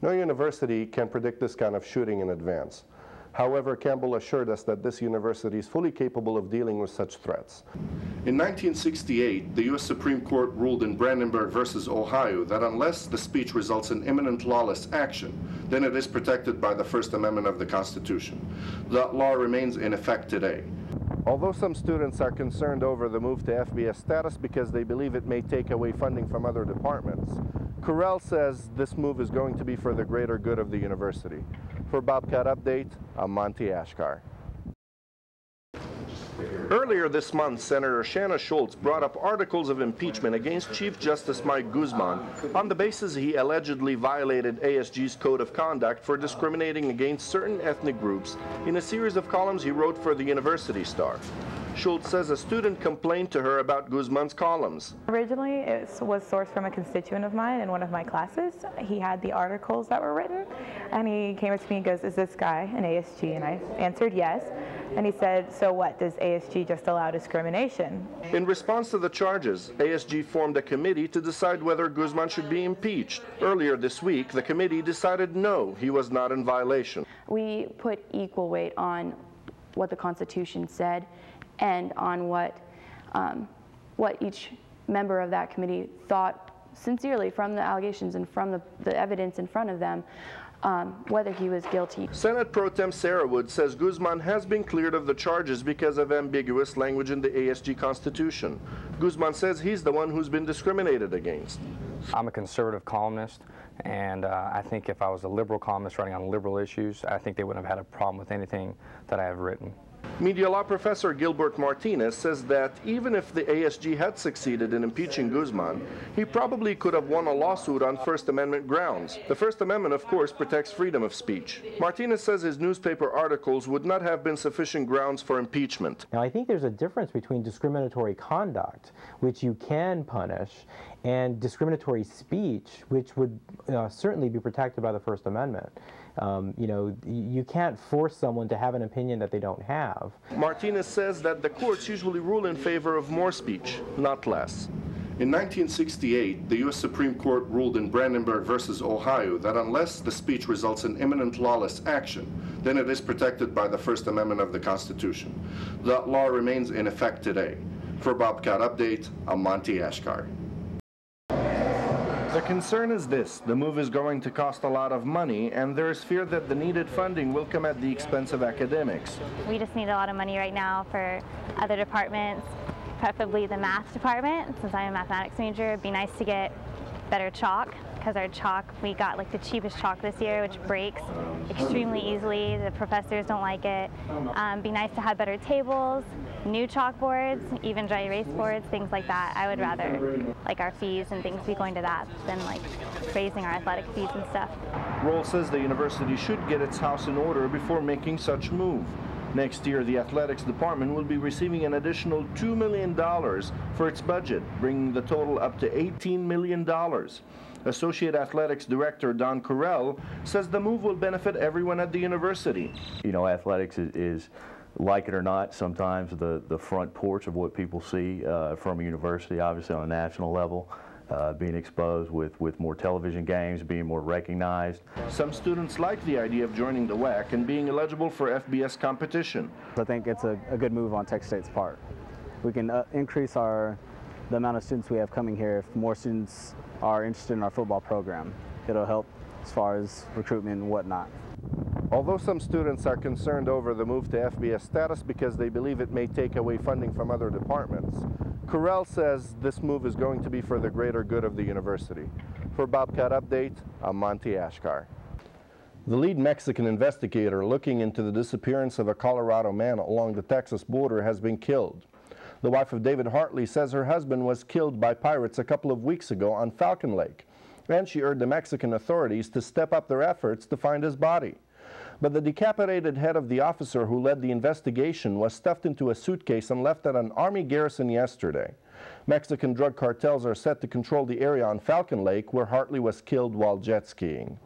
No university can predict this kind of shooting in advance. However, Campbell assured us that this university is fully capable of dealing with such threats. In 1968, the U.S. Supreme Court ruled in Brandenburg versus Ohio that unless the speech results in imminent lawless action, then it is protected by the First Amendment of the Constitution. That law remains in effect today. Although some students are concerned over the move to FBS status because they believe it may take away funding from other departments, Correll says this move is going to be for the greater good of the university. For Bobcat Update, I'm Monte Ashqar. Earlier this month, Senator Shanna Schultz brought up articles of impeachment against Chief Justice Mike Guzman on the basis he allegedly violated ASG's code of conduct for discriminating against certain ethnic groups in a series of columns he wrote for the University Star. Schultz says a student complained to her about Guzman's columns. Originally, it was sourced from a constituent of mine in one of my classes. He had the articles that were written, and he came up to me and goes, "Is this guy an ASG?" And I answered yes. And he said, "So what, does ASG just allow discrimination?" In response to the charges, ASG formed a committee to decide whether Guzman should be impeached. Earlier this week, the committee decided no, he was not in violation. We put equal weight on what the Constitution said and on what each member of that committee thought sincerely from the allegations and from the evidence in front of them, whether he was guilty. Senate Pro Tem Sarah Wood says Guzman has been cleared of the charges because of ambiguous language in the ASG Constitution. Guzman says he's the one who's been discriminated against. I'm a conservative columnist, and I think if I was a liberal columnist writing on liberal issues, I think they wouldn't have had a problem with anything that I have written. Media law professor Gilbert Martinez says that even if the ASG had succeeded in impeaching Guzman, he probably could have won a lawsuit on First Amendment grounds. The First Amendment, of course, protects freedom of speech. Martinez says his newspaper articles would not have been sufficient grounds for impeachment. Now, I think there's a difference between discriminatory conduct, which you can punish, and discriminatory speech, which would certainly be protected by the First Amendment. You know, you can't force someone to have an opinion that they don't have. Martinez says that the courts usually rule in favor of more speech, not less. In 1968, the U.S. Supreme Court ruled in Brandenburg versus Ohio that unless the speech results in imminent lawless action, then it is protected by the First Amendment of the Constitution. That law remains in effect today. For Bobcat Update, I'm Monte Ashqar. The concern is this: the move is going to cost a lot of money, and there is fear that the needed funding will come at the expense of academics. We just need a lot of money right now for other departments, preferably the math department. Since I'm a mathematics major, it'd be nice to get better chalk, because our chalk, we got like the cheapest chalk this year, which breaks extremely easily. The professors don't like it. Be nice to have better tables, new chalkboards, even dry erase boards, things like that. I would rather like our fees and things be going to that than like raising our athletic fees and stuff. Roll says the university should get its house in order before making such move. Next year, the athletics department will be receiving an additional $2 million for its budget, bringing the total up to $18 million. Associate Athletics Director Don Correll says the move will benefit everyone at the university. You know, athletics is like it or not, sometimes the front porch of what people see from a university, obviously on a national level. Being exposed with more television games, being more recognized. Some students like the idea of joining the WAC and being eligible for FBS competition. I think it's a good move on Tech State's part. We can increase the amount of students we have coming here if more students are interested in our football program. It'll help as far as recruitment and whatnot. Although some students are concerned over the move to FBS status because they believe it may take away funding from other departments, Correll says this move is going to be for the greater good of the university. For Bobcat Update, I'm Monte Ashqar. The lead Mexican investigator looking into the disappearance of a Colorado man along the Texas border has been killed. The wife of David Hartley says her husband was killed by pirates a couple of weeks ago on Falcon Lake, and she urged the Mexican authorities to step up their efforts to find his body. But the decapitated head of the officer who led the investigation was stuffed into a suitcase and left at an Army garrison yesterday. Mexican drug cartels are set to control the area on Falcon Lake where Hartley was killed while jet skiing.